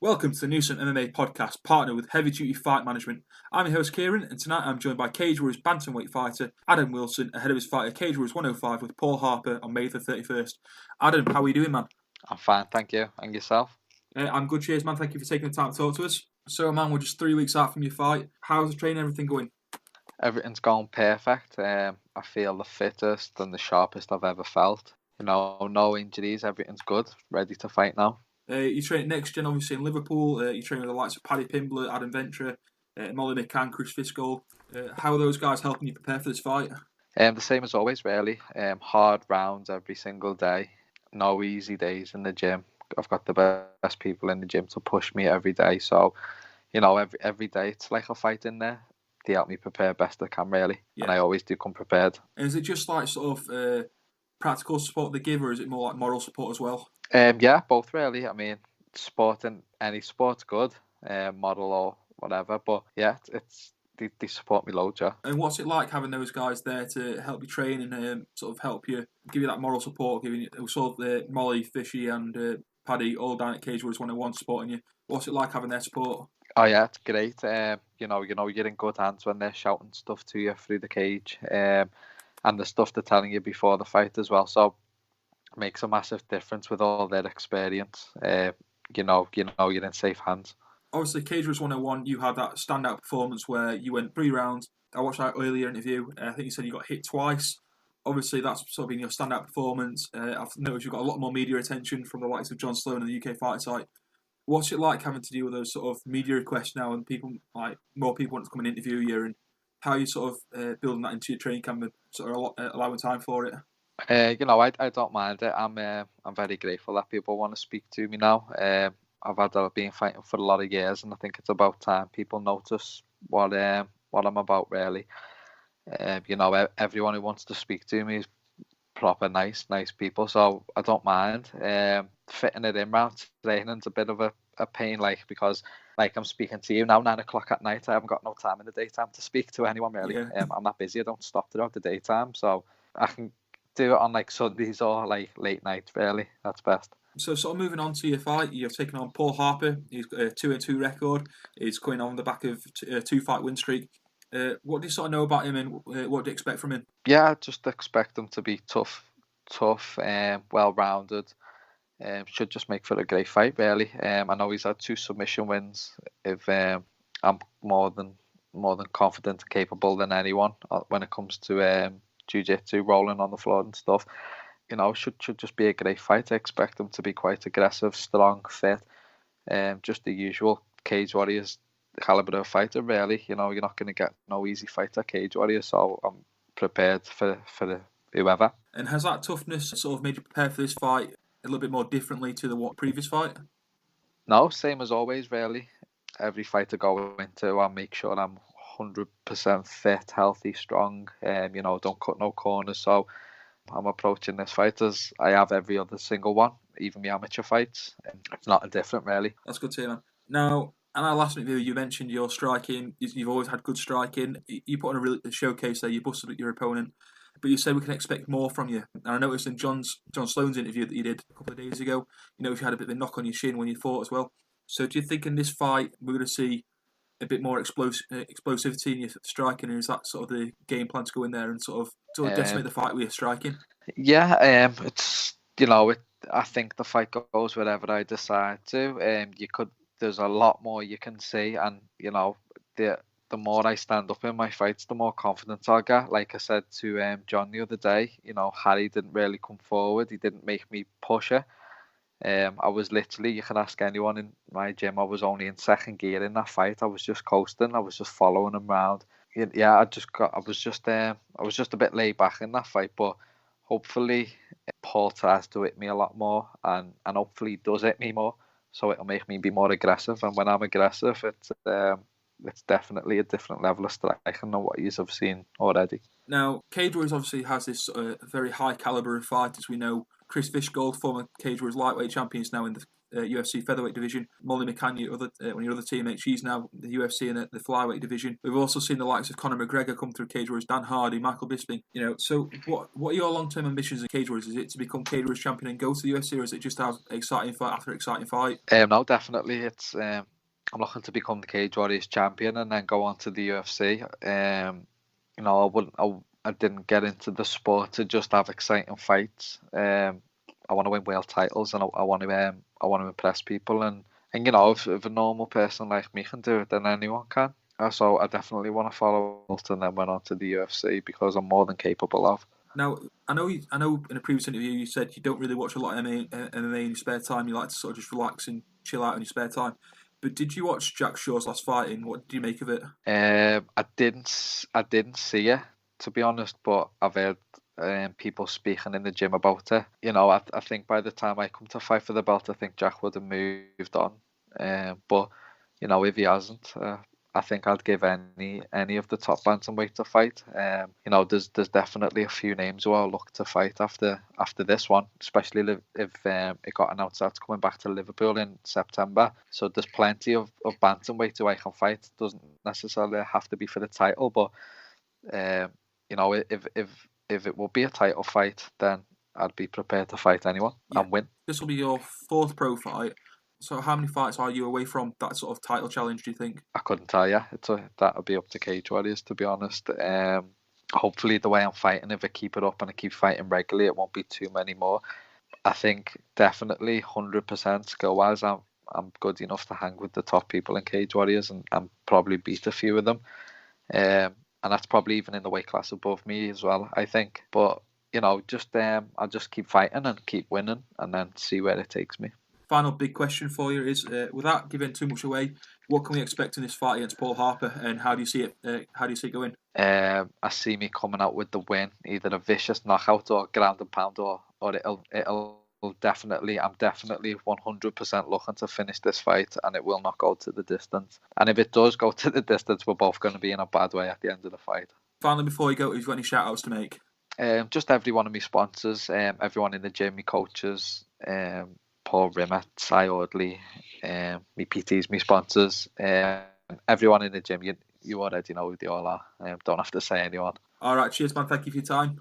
Welcome to the Newsome MMA Podcast, partnered with Heavy Duty Fight Management. I'm your host Kieran, and tonight I'm joined by Cage Warriors Bantamweight fighter Adam Wilson, ahead of his fight at Cage Warriors 105 with Paul Harper on May the 31st. Adam, how are you doing, man? I'm fine, thank you. And yourself? I'm good, cheers, man. Thank you for taking the time to talk to us. So, man, we're just 3 weeks out from your fight. How's the training and everything going? Everything's going perfect. I feel the fittest and the sharpest I've ever felt. No injuries, everything's good. Ready to fight now. You train next gen, obviously, in Liverpool. You train with the likes of Paddy Pimblett, Adam Ventura, Molly McCann, Chris Fishgold. How are those guys helping you prepare for this fight? The same as always, really. Hard rounds every single day. No easy days in the gym. I've got the best people in the gym to push me every day. So, every day it's like a fight in there. They help me prepare best I can, really. Yeah. And I always do come prepared. And is it just like sort of practical support they give, or is it more like moral support as well? Yeah, both really. I mean, any sport's good, model or whatever. But yeah, they support me loads, yeah. And what's it like having those guys there to help you train and sort of help you, give you that moral support? We saw Molly, Fishy, and Paddy all down at Cage Warriors 101 supporting you. What's it like having their support? Oh yeah, it's great. You're in good hands when they're shouting stuff to you through the cage, and the stuff they're telling you before the fight as well. So it makes a massive difference with all their experience. You're in safe hands. Obviously, Cage Warriors 101, you had that standout performance where you went 3 rounds. I watched that earlier interview. I think you said you got hit twice. Obviously, that's sort of been your standout performance. I've noticed you've got a lot more media attention from the likes of John Sloan and the UK Fight Site. What's it like having to deal with those sort of media requests now, and more people want to come and interview you, and how you sort of building that into your training camp and sort of allowing time for it? I don't mind it. I'm very grateful that people want to speak to me now. I've been fighting for a lot of years, and I think it's about time people notice what I'm about, really. Everyone who wants to speak to me is proper nice people, so I don't mind. Fitting it in round training's a bit of a pain, because I'm speaking to you now 9 o'clock at night. I haven't got no time in the daytime to speak to anyone, really. Yeah. I'm that busy. I don't stop throughout the daytime, so I can do it on Sundays or late night, really. That's best. So sort of moving on to your fight, you've taken on Paul Harper. He's got a 2-2 record. He's coming on the back of a 2-fight win streak. What do you sort of know about him, and what do you expect from him? Yeah, I just expect him to be tough, well-rounded. Should just make for a great fight, really. I know he's had 2 submission wins. If I'm more than confident and capable than anyone when it comes to jiu-jitsu, rolling on the floor and stuff. Should just be a great fight. I expect him to be quite aggressive, strong, fit, just the usual Cage Warriors caliber of fighter, really. You're not going to get no easy fight at Cage Warriors, so I'm prepared for whoever. And has that toughness sort of made you prepare for this fight a little bit more differently to the previous fight? No, same as always, really. Every fight I go into, I make sure I'm 100% fit, healthy, strong, don't cut no corners. So I'm approaching this fight as I have every other single one, even my amateur fights. It's not different, really. That's good to hear, man. Now, in our last interview, you mentioned your striking. You've always had good striking. You put on a showcase there. You busted your opponent. But you said we can expect more from you. And I noticed in John Sloan's interview that you did a couple of days ago, you had a bit of a knock on your shin when you fought as well. So do you think in this fight we're going to see a bit more explosivity in your striking, or is that sort of the game plan to go in there and sort of decimate the fight with your striking? Yeah, it's I think the fight goes wherever I decide to. There's a lot more you can see, and the more I stand up in my fights, the more confidence I'll get. Like I said to John the other day, Harry didn't really come forward. He didn't make me push it. I was literally, you can ask anyone in my gym, I was only in second gear in that fight. I was just coasting. I was just following him around. Yeah, I was just a bit laid back in that fight, but hopefully Paul tries to hit me a lot more, and hopefully he does hit me more, so it'll make me be more aggressive. And when I'm aggressive, it's definitely a different level of striking than what you have seen already. Now, Cage Warriors obviously has this very high caliber of fighters. We know Chris Fishgold, former Cage Warriors lightweight champion, is now in the UFC featherweight division. Molly McCann, one of your other teammates, she's now the UFC in the flyweight division. We've also seen the likes of Conor McGregor come through Cage Warriors, Dan Hardy, Michael Bisping. So what are your long-term ambitions in Cage Warriors? Is it to become Cage Warriors champion and go to the UFC, or is it just to have exciting fight after exciting fight? No, definitely. It's I'm looking to become the Cage Warriors champion and then go on to the UFC. I didn't get into the sport to just have exciting fights. I want to win world titles, and I want to impress people. And if a normal person like me can do it, then anyone can. So I definitely want to follow it and then went on to the UFC because I'm more than capable of. Now, I know in a previous interview you said you don't really watch a lot of MMA in your spare time. You like to sort of just relax and chill out in your spare time. But did you watch Jack Shaw's last fighting? What did you make of it? I didn't see it, to be honest, but I've heard people speaking in the gym about it. I think by the time I come to fight for the belt, I think Jack would have moved on. But if he hasn't, I think I'd give any of the top bantamweights a fight. There's definitely a few names who I'll look to fight after this one, especially if it got announced that's coming back to Liverpool in September. So there's plenty of bantamweights who I can fight. It doesn't necessarily have to be for the title, but if it will be a title fight, then I'd be prepared to fight anyone and win. This will be your fourth pro fight. So how many fights are you away from that sort of title challenge, do you think? I couldn't tell you. That'll be up to Cage Warriors, to be honest. Hopefully the way I'm fighting, if I keep it up and I keep fighting regularly, it won't be too many more. I think definitely 100% skill-wise, I'm good enough to hang with the top people in Cage Warriors and probably beat a few of them. And that's probably even in the weight class above me as well, I think. But, I'll just keep fighting and keep winning and then see where it takes me. Final big question for you is, without giving too much away, what can we expect in this fight against Paul Harper, and how do you see it? How do you see it going? I see me coming out with the win, either a vicious knockout or ground and pound, or it'll definitely. I'm definitely 100% looking to finish this fight, and it will not go to the distance. And if it does go to the distance, we're both going to be in a bad way at the end of the fight. Finally, before you go, have you got any shout outs to make? Just every one of my sponsors, everyone in the gym, my coaches. Paul Rimmer, Cy Audley, me PTs, me sponsors, everyone in the gym. You already know who they all are. Don't have to say anyone. All right, cheers, man. Thank you for your time.